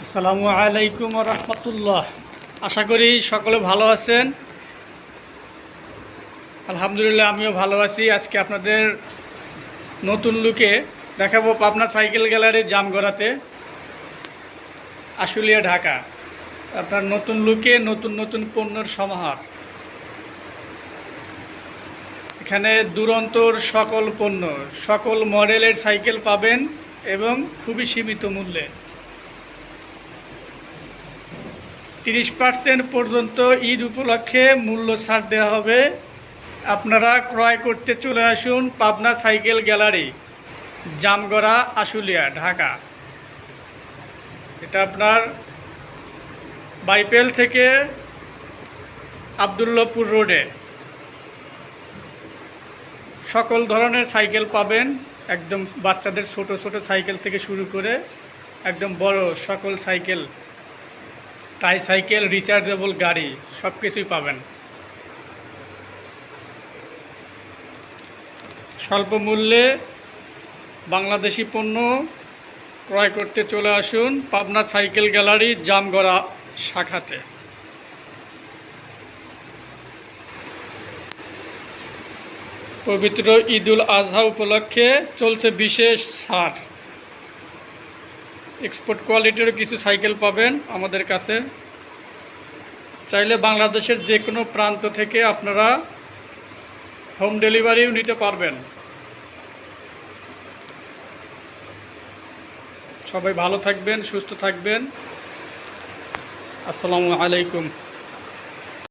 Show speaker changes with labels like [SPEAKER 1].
[SPEAKER 1] আসসালামু আলাইকুম রহমতুল্লাহ। আশা করি সকলে ভালো আছেন। আলহামদুলিল্লাহ আমিও ভালো আছি। আজকে আপনাদের নতুন লুকে দেখাবো পাবনা সাইকেল গ্যালারির জামগড়াতে, আশুলিয়া, ঢাকা। আপনার নতুন লুকে নতুন নতুন পণ্যের সমাহার। এখানে দুরন্তর সকল পণ্য, সকল মডেলের সাইকেল পাবেন এবং খুবই সীমিত মূল্যে। 30% পর্যন্ত ঈদ উপলক্ষে মূল্য ছাড় দেওয়া হবে। আপনারা ক্রয় করতে চলে আসুন পাবনা সাইকেল গ্যালারি, জামগড়া, আশুলিয়া, ঢাকা। এটা আপনার বাইপেল থেকে আবদুল্লাপুর রোডে। সকল ধরনের সাইকেল পাবেন, একদম বাচ্চাদের ছোট ছোট সাইকেল থেকে শুরু করে একদম বড় সকল সাইকেল, ট্রাইসাইকেল, রিচার্জেবল গাড়ি, সব কিছুই পাবেন স্বল্প মূল্যে। বাংলাদেশি পণ্য ক্রয় করতে চলে আসুন পাবনা সাইকেল গ্যালারি, জামগড়া শাখাতে। পবিত্র ঈদুল আজহা উপলক্ষে চলছে বিশেষ ছাড়। এক্সপোর্ট কোয়ালিটিরও কিছু সাইকেল পাবেন আমাদের কাছে। চাইলে বাংলাদেশের যে কোনো প্রান্ত থেকে আপনারা হোম ডেলিভারিও নিতে পারবেন। সবাই ভালো থাকবেন, সুস্থ থাকবেন। আসসালামু আলাইকুম।